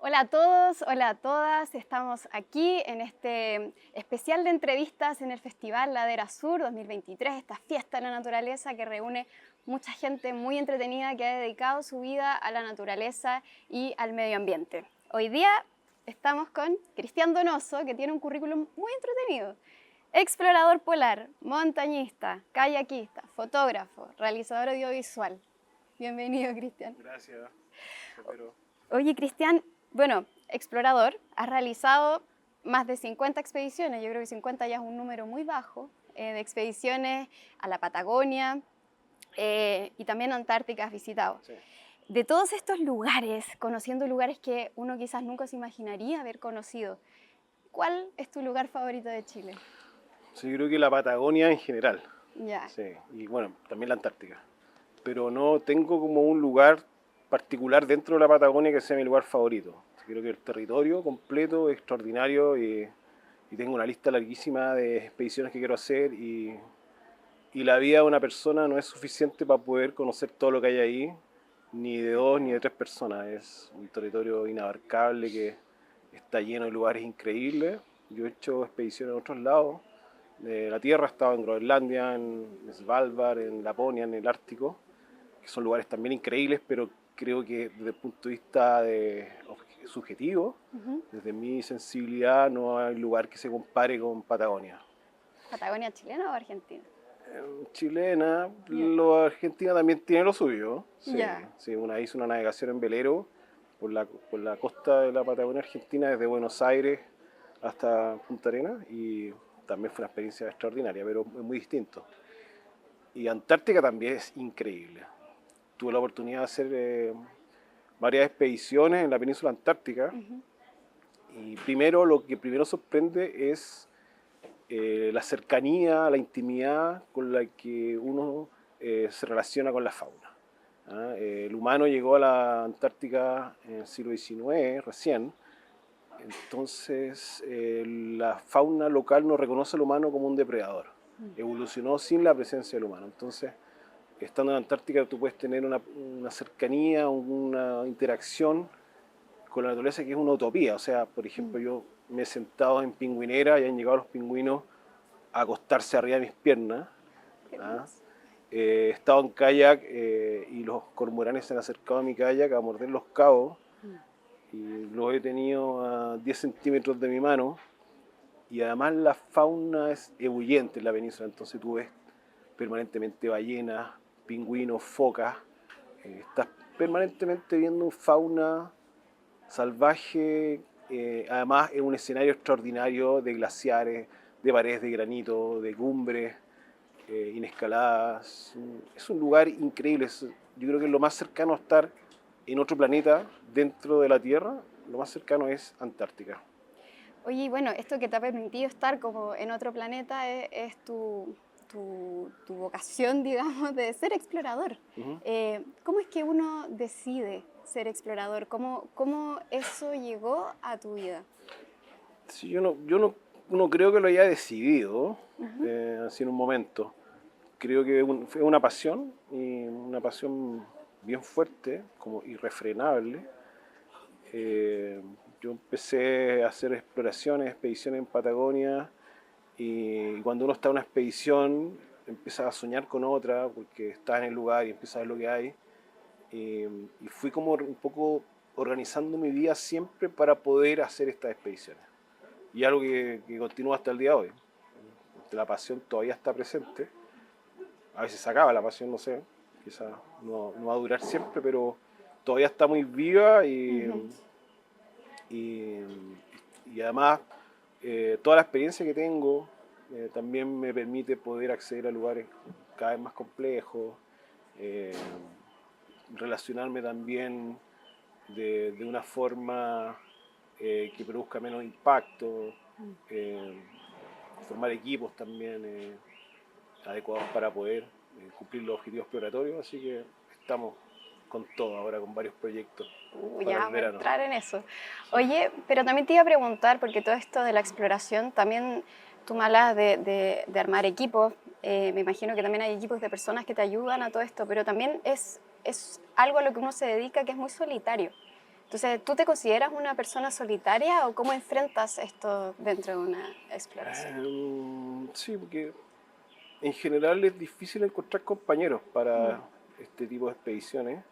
Hola a todos, hola a todas. Estamos aquí en este especial de entrevistas en el Festival Ladera Sur 2023, esta fiesta de la naturaleza que reúne mucha gente muy entretenida que ha dedicado su vida a la naturaleza y al medio ambiente. Hoy día estamos con Cristian Donoso, que tiene un currículum muy entretenido. Explorador polar, montañista, kayakista, fotógrafo, realizador audiovisual. Bienvenido, Cristian. Gracias, Sotero. Oye, Cristian, bueno, explorador, has realizado más de 50 expediciones, yo creo que 50 ya es un número muy bajo, de expediciones a la Patagonia y también Antártica has visitado. Sí. De todos estos lugares, conociendo lugares que uno quizás nunca se imaginaría haber conocido, ¿cuál es tu lugar favorito de Chile? Sí, yo creo que la Patagonia en general, Ya, sí, y bueno, también la Antártica. Pero no tengo como un lugar particular dentro de la Patagonia que sea mi lugar favorito. Creo que el territorio completo es extraordinario y tengo una lista larguísima de expediciones que quiero hacer y la vida de una persona no es suficiente para poder conocer todo lo que hay ahí, ni de dos ni de tres personas. Es un territorio inabarcable que está lleno de lugares increíbles. Yo he hecho expediciones en otros lados de la Tierra, he estado en Groenlandia, en Svalbard, en Laponia, en el Ártico, que son lugares también increíbles, pero creo que desde el punto de vista subjetivo, desde mi sensibilidad, no hay lugar que se compare con Patagonia. ¿Patagonia chilena o argentina? Chilena, Ya. Argentina también tiene lo suyo. Sí, Ya. sí, hice una navegación en velero por la costa de la Patagonia Argentina, desde Buenos Aires hasta Punta Arenas, y también fue una experiencia extraordinaria, pero es muy distinto. Y Antártica también es increíble. Tuve la oportunidad de hacer varias expediciones en la península antártica, y primero lo que primero sorprende es la cercanía, la intimidad con la que uno se relaciona con la fauna. El humano llegó a la Antártica en el siglo XIX, recién, entonces la fauna local no reconoce al humano como un depredador. Evolucionó sin la presencia del humano. Entonces, estando en la Antártica tú puedes tener una cercanía, una interacción con la naturaleza que es una utopía. O sea, por ejemplo, yo me he sentado en pingüinera y han llegado los pingüinos a acostarse arriba de mis piernas. Qué ¿Ah? hermoso. He estado en kayak y los cormoranes se han acercado a mi kayak a morder los cabos y los he tenido a 10 centímetros de mi mano. Y además la fauna es ebulliente en la península, entonces tú ves permanentemente ballenas, pingüinos, focas. Estás permanentemente viendo fauna salvaje. Además es un escenario extraordinario de glaciares, de paredes de granito, de cumbres inescaladas. Es un lugar increíble. Yo creo que lo más cercano a estar en otro planeta dentro de la Tierra, lo más cercano es Antártica. Oye, y bueno, esto que te ha permitido estar como en otro planeta es tu vocación, digamos, de ser explorador. Ujú. ¿Cómo es que uno decide ser explorador? ¿Cómo eso llegó a tu vida? Sí, no creo que lo haya decidido Ujú. así en un momento. Creo que fue una pasión, y una pasión bien fuerte, como irrefrenable. Eh, yo empecé a hacer exploraciones, expediciones en Patagonia, y cuando uno está en una expedición empieza a soñar con otra porque está en el lugar y empieza a ver lo que hay. Y fui como un poco organizando mi vida siempre para poder hacer estas expediciones. Y algo que continúa hasta el día de hoy. La pasión todavía está presente. A veces se acaba la pasión, no sé. Quizás no va a durar siempre, pero todavía está muy viva Ujú. y, y además toda la experiencia que tengo también me permite poder acceder a lugares cada vez más complejos, eh, relacionarme también de una forma que produzca menos impacto, eh, formar equipos también adecuados para poder cumplir los objetivos exploratorios, así que estamos con todo ahora, con varios proyectos para Ya el vamos a verano. entrar en eso. Sí. Oye, pero también te iba a preguntar, porque todo esto de la exploración, también tú me hablas de armar equipos, me imagino que también hay equipos de personas que te ayudan a todo esto, pero también es algo a lo que uno se dedica que es muy solitario. Entonces, ¿tú te consideras una persona solitaria o cómo enfrentas esto dentro de una exploración? Sí, porque en general es difícil encontrar compañeros Mm, para este tipo de expediciones,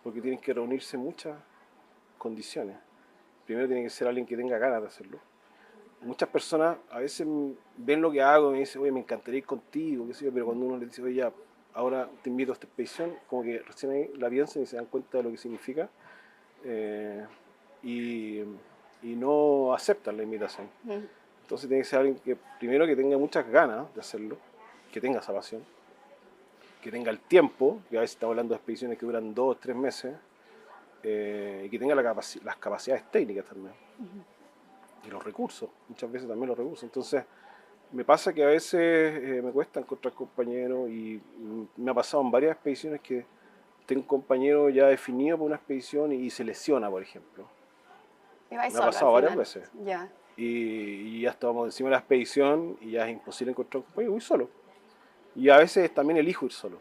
porque tienen que reunirse muchas condiciones. Primero tiene que ser alguien que tenga ganas de hacerlo. Muchas personas a veces ven lo que hago y me dicen, oye, me encantaría ir contigo, qué sé yo, pero cuando uno les dice, oye, ya, ahora te invito a esta expedición, como que recién ahí la piensan y se dan cuenta de lo que significa eh, y, y no aceptan la invitación. mm, Entonces tiene que ser alguien que, primero, que tenga muchas ganas de hacerlo, que tenga esa pasión, que tenga el tiempo, que a veces estamos hablando de expediciones que duran 2 o 3 meses, y que tenga las capacidades técnicas también, ujú. y los recursos, muchas veces también los recursos. Entonces, me pasa que a veces me cuesta encontrar compañeros y me ha pasado en varias expediciones que tengo un compañero ya definido por una expedición y se lesiona, por ejemplo. Y vais Me ha solo al pasado varias final. veces. Ya, Y ya estábamos encima de la expedición y ya es imposible encontrar un compañero, voy solo. Y a veces también elijo ir solo.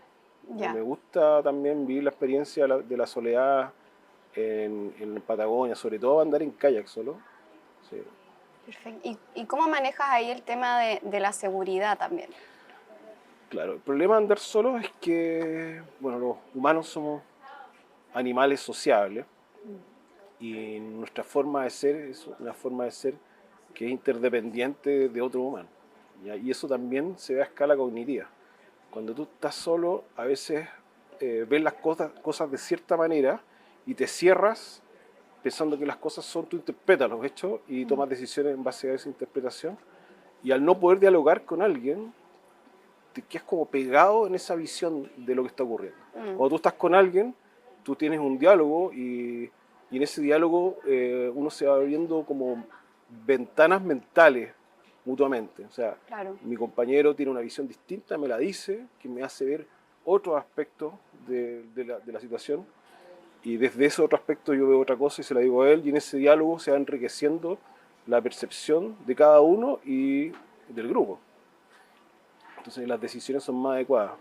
Me ya. gusta también vivir la experiencia de la soledad en Patagonia, sobre todo andar en kayak solo. Sí. Perfecto. ¿Y cómo manejas ahí el tema de la seguridad también? Claro, el problema de andar solo es que, bueno, los humanos somos animales sociables Mm, y nuestra forma de ser es una forma de ser que es interdependiente de otro humano. ¿Ya? Y eso también se ve a escala cognitiva. Cuando tú estás solo, a veces ves las cosas de cierta manera y te cierras pensando que las cosas son, tú interpretas los hechos y mm, tomas decisiones en base a esa interpretación. Y al no poder dialogar con alguien, te quedas como pegado en esa visión de lo que está ocurriendo. mm, Cuando tú estás con alguien, tú tienes un diálogo y en ese diálogo uno se va abriendo como ventanas mentales mutuamente. O sea, claro. mi compañero tiene una visión distinta, me la dice, que me hace ver otros aspectos de la situación y desde ese otro aspecto yo veo otra cosa y se la digo a él y en ese diálogo se va enriqueciendo la percepción de cada uno y del grupo. Entonces las decisiones son más adecuadas.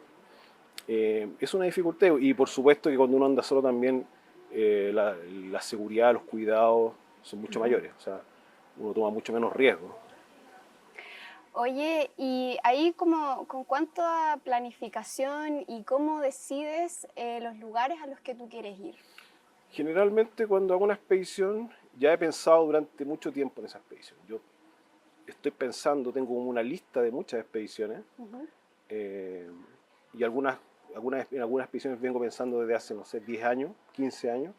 Es una dificultad y por supuesto que cuando uno anda solo también la seguridad, los cuidados son mucho Ujú. mayores, o sea, uno toma mucho menos riesgo. Oye, y ahí como con cuánta planificación y cómo decides los lugares a los que tú quieres ir. Generalmente cuando hago una expedición ya he pensado durante mucho tiempo en esa expedición. Yo estoy pensando, tengo como una lista de muchas expediciones Ujú. eh, y en algunas expediciones vengo pensando desde hace, no sé, 10 años, 15 años.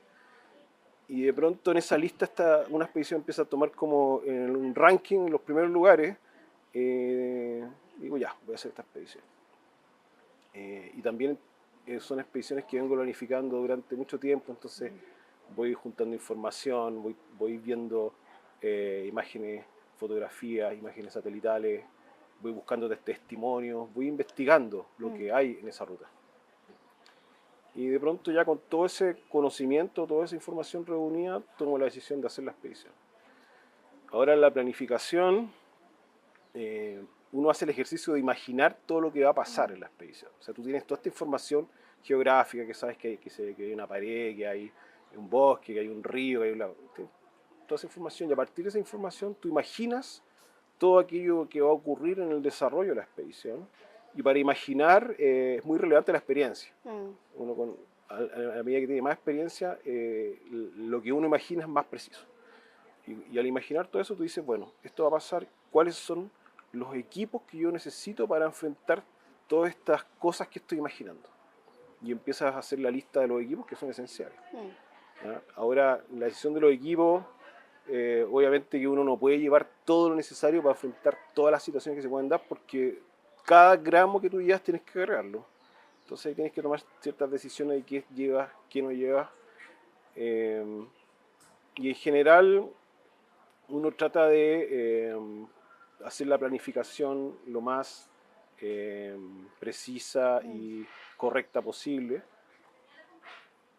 Y de pronto en esa lista una expedición empieza a tomar como en un ranking en los primeros lugares. Digo, ya, voy a hacer esta expedición. Y también son expediciones que vengo planificando durante mucho tiempo, entonces voy juntando información, voy viendo imágenes, fotografías, imágenes satelitales, voy buscando testimonios, voy investigando lo Mm, que hay en esa ruta. Y de pronto ya con todo ese conocimiento, toda esa información reunida, tomo la decisión de hacer la expedición. Ahora en la planificación, uno hace el ejercicio de imaginar todo lo que va a pasar mm, en la expedición. O sea, tú tienes toda esta información geográfica, que sabes que hay una pared, que hay un bosque, que hay un río, que hay un lago. Toda esa información y a partir de esa información tú imaginas todo aquello que va a ocurrir en el desarrollo de la expedición. Y para imaginar es muy relevante la experiencia. mm, Uno a medida que tiene más experiencia, lo que uno imagina es más preciso. Y al imaginar todo eso, tú dices, bueno, esto va a pasar, ¿cuáles son los equipos que yo necesito para enfrentar todas estas cosas que estoy imaginando? Y empiezas a hacer la lista de los equipos que son esenciales. mm, ¿Ya? Ahora, la decisión de los equipos, obviamente que uno no puede llevar todo lo necesario para enfrentar todas las situaciones que se pueden dar, porque cada gramo que tú llevas tienes que cargarlo. Entonces ahí tienes que tomar ciertas decisiones de qué llevas, qué no llevas. Eh, y en general uno trata de hacer la planificación lo más precisa mm, y correcta posible.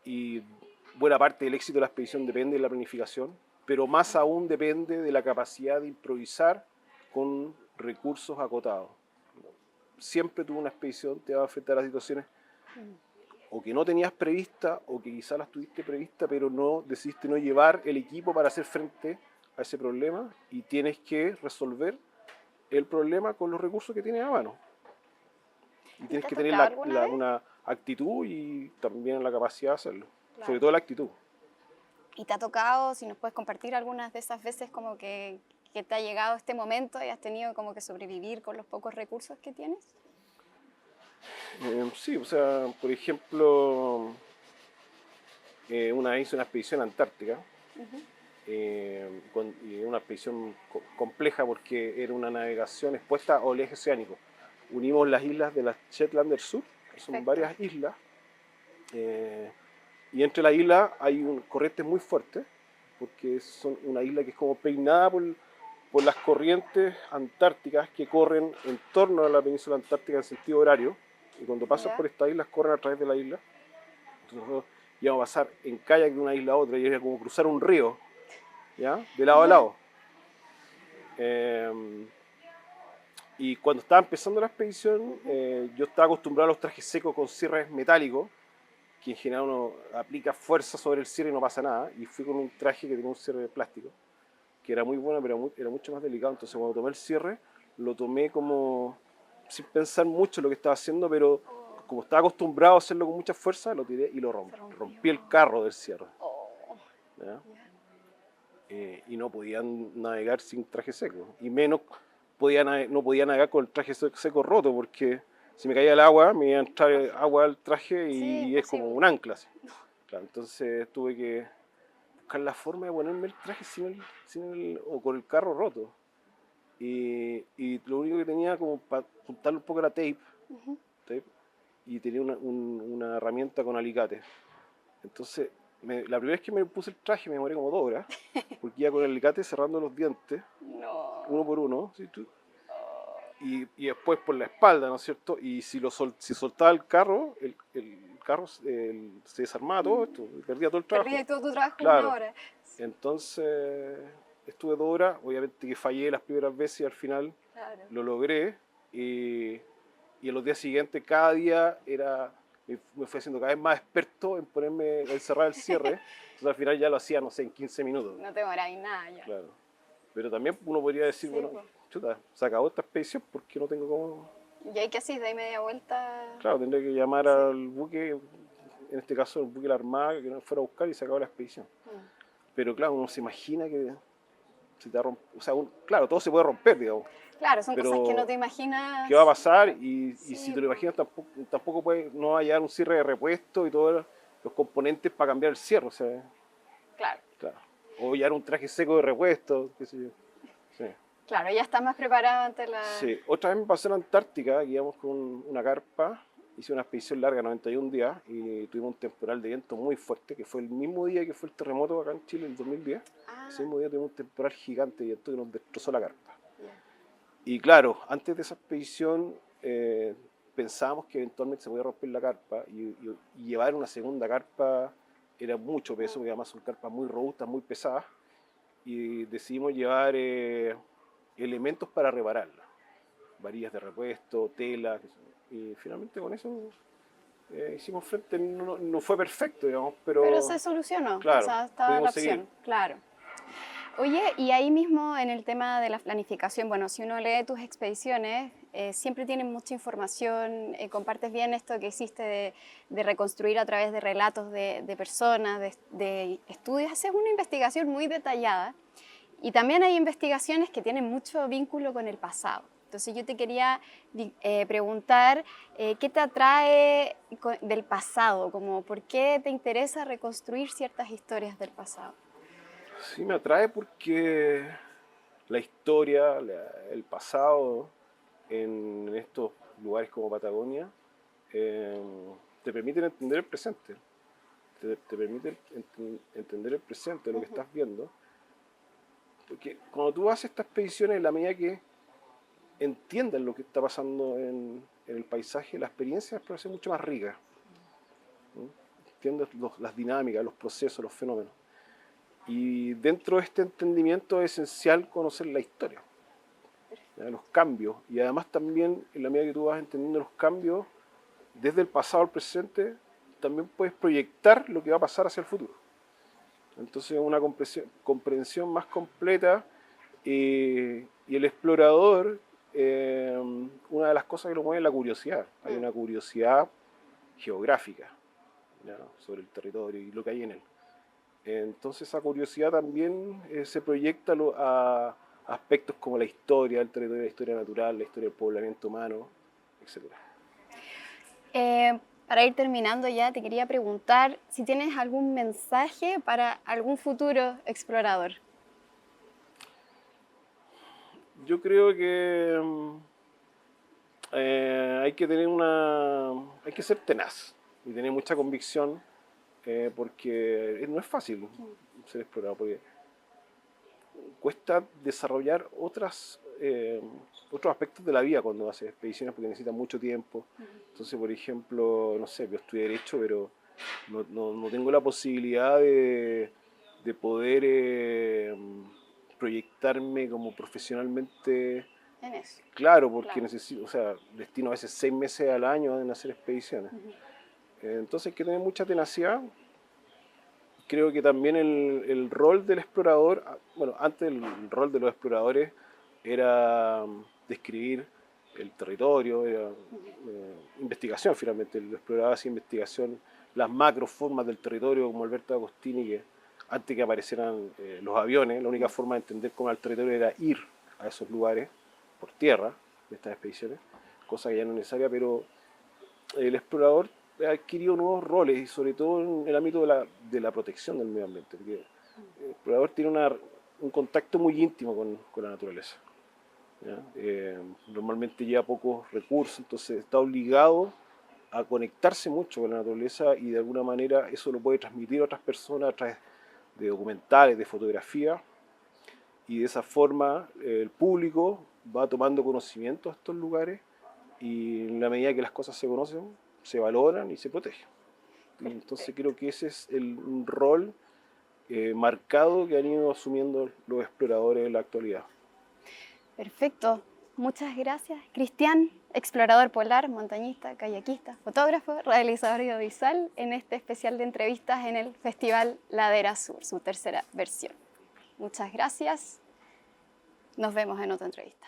Y buena parte del éxito de la expedición depende de la planificación, pero más aún depende de la capacidad de improvisar con recursos acotados. Siempre tuvo una expedición, te va a enfrentar a situaciones mm. o que no tenías prevista, o que quizás las tuviste prevista, pero no decidiste no llevar el equipo para hacer frente a ese problema y tienes que resolver el problema con los recursos que tienes a mano. Y ¿Y tienes te ha que tener tocado alguna vez? una actitud y también la capacidad de hacerlo. Claro. Sobre todo la actitud. ¿Y te ha tocado, si nos puedes compartir algunas de esas veces como que te ha llegado este momento y has tenido como que sobrevivir con los pocos recursos que tienes? Sí, o sea, por ejemplo, una vez hice una expedición antártica, Ujú. y una expedición compleja porque era una navegación expuesta a oleaje oceánico. Unimos las islas de las Shetland del Sur, que son Perfecto. varias islas, y entre las islas hay corrientes muy fuertes, porque son una isla que es como peinada por las corrientes antárticas que corren en torno a la península antártica en sentido horario, y cuando pasan ¿Ya? por estas islas corren a través de la isla. Entonces nosotros íbamos a pasar en kayak de una isla a otra, y era como cruzar un río, ¿ya? De lado a ¿Ya? lado. Eh, y cuando estaba empezando la expedición, yo estaba acostumbrado a los trajes secos con cierres metálicos, que en general uno aplica fuerza sobre el cierre y no pasa nada. Y fui con un traje que tenía un cierre de plástico, que era muy bueno, pero era mucho más delicado. Entonces cuando tomé el cierre, lo tomé como sin pensar mucho en lo que estaba haciendo, pero Oh, como estaba acostumbrado a hacerlo con mucha fuerza, lo tiré y lo rompí. se rompió. Rompí el carro del cierre. Oh, ¿Ya? ya. Y no podían navegar sin traje seco. Y menos no podía navegar con el traje seco roto, porque si me caía el agua, me iba a entrar agua al traje Sí, y es como imposible. un ancla. Así. Claro, entonces tuve que buscar la forma de ponerme el traje o con el carro roto. Y lo único que tenía como para juntarle un poco era Ujú. tape, y tenía una herramienta con alicate. Entonces, la primera vez que me puse el traje me demoré como 2 horas, porque iba con el alicate cerrando los dientes, uno No. por uno, ¿sí? Oh, Y después por la espalda, ¿no es cierto? Y si soltaba el carro, el carro se desarmaba todo esto, y perdía todo el trabajo. perdí todo tu trabajo en una Claro, hora. entonces estuve 2 horas, obviamente que fallé las primeras veces y al final Claro. lo logré. Y en los días siguientes, cada día me fui haciendo cada vez más experto en ponerme, en cerrar el cierre. Entonces al final ya lo hacía, no sé, en 15 minutos. No te demoráis nada ya. Claro. Pero también uno podría decir, Sí, bueno, pues. chuta, se acabó esta expedición porque no tengo cómo. ¿Y ahí qué hacís? ¿Dais media vuelta? Claro, tendría que llamar Sí. al buque, en este caso el buque de la Armada, que nos fuera a buscar y se acabó la expedición. Mm. Pero claro, uno se imagina que se te va a romper. O sea, claro, todo se puede romper, digamos. Claro, son cosas que no Pero te qué va a imaginas. pasar, y si Sí, te lo pues. imaginas tampoco no va a llegar un cierre de repuesto y todos los componentes para cambiar el cierre, o sea, Claro. claro. O llevar un traje seco de repuesto, qué sé yo. Sí. Claro, ya estás más preparado ante la... Sí. Otra vez me pasé en la Antártica, íbamos con una carpa, hice una expedición larga, 91 días, y tuvimos un temporal de viento muy fuerte, que fue el mismo día que fue el terremoto acá en Chile, el 2010. Ah, Ese mismo día tuvimos un temporal gigante de viento que nos destrozó la carpa. ya. Y claro, antes de esa expedición pensábamos que eventualmente se podía romper la carpa, y llevar una segunda carpa era mucho peso, porque además son carpas muy robustas, muy pesadas, y decidimos llevar elementos para repararla, varillas de repuesto, tela, y finalmente con eso hicimos frente. No fue perfecto, digamos, Pero pero se solucionó, o claro, sea, estaba la pudimos seguir. opción, claro. Oye, y ahí mismo en el tema de la planificación, bueno, si uno lee tus expediciones, siempre tienen mucha información, compartes bien esto que hiciste de reconstruir a través de relatos de personas, de estudios, haces una investigación muy detallada y también hay investigaciones que tienen mucho vínculo con el pasado. Entonces yo te quería preguntar, ¿qué te atrae del pasado? Como, ¿por qué te interesa reconstruir ciertas historias del pasado? Sí, me atrae porque la historia, el pasado en estos lugares como Patagonia eh, te permiten entender el presente, te permiten entender el presente, lo que Ujú. estás viendo, porque cuando tú haces estas expediciones, en la medida que entiendas lo que está pasando en el paisaje, la experiencia puede ser mucho más rica, ¿no? Entiendes las dinámicas, los procesos, los fenómenos. Y dentro de este entendimiento es esencial conocer la historia, ¿ya? Los cambios, y además también en la medida que tú vas entendiendo los cambios desde el pasado al presente, también puedes proyectar lo que va a pasar hacia el futuro. Entonces una comprensión más completa y el explorador, una de las cosas que lo mueve es la curiosidad. Hay una curiosidad geográfica, ¿ya?, sobre el territorio y lo que hay en él. Entonces esa curiosidad también se proyecta a aspectos como la historia del territorio, la historia natural, la historia del poblamiento humano, etc. Para ir terminando ya, te quería preguntar si tienes algún mensaje para algún futuro explorador. Yo creo que hay que hay que ser tenaz y tener mucha convicción, porque no es fácil ser explorador, porque cuesta desarrollar otros aspectos de la vida cuando haces expediciones, porque necesitan mucho tiempo. Entonces, por ejemplo, no sé, yo estudié Derecho, pero no tengo la posibilidad de poder proyectarme como profesionalmente. En eso. Claro, porque Claro. necesito, o sea, destino a veces 6 meses al año en hacer expediciones. Entonces hay que tener mucha tenacidad. Creo que también el rol del explorador, bueno, antes el rol de los exploradores era describir el territorio, era investigación finalmente. El explorador hacía investigación, las macroformas del territorio, como Alberto Agostini, que antes que aparecieran los aviones, la única forma de entender cómo era el territorio era ir a esos lugares por tierra, de estas expediciones, cosa que ya no es necesaria, pero el explorador ha adquirido nuevos roles y sobre todo en el ámbito de la protección del medio ambiente, porque el explorador tiene un contacto muy íntimo con la naturaleza, ¿ya? Normalmente lleva pocos recursos, entonces está obligado a conectarse mucho con la naturaleza y de alguna manera eso lo puede transmitir a otras personas a través de documentales, de fotografía, y de esa forma el público va tomando conocimiento de estos lugares y en la medida que las cosas se conocen, se valoran y se protegen. Entonces creo que ese es un rol marcado que han ido asumiendo los exploradores en la actualidad. Perfecto. Muchas gracias, Cristian, explorador polar, montañista, kayakista, fotógrafo, realizador audiovisual, en este especial de entrevistas en el Festival Ladera Sur, su tercera versión. Muchas gracias. Nos vemos en otra entrevista.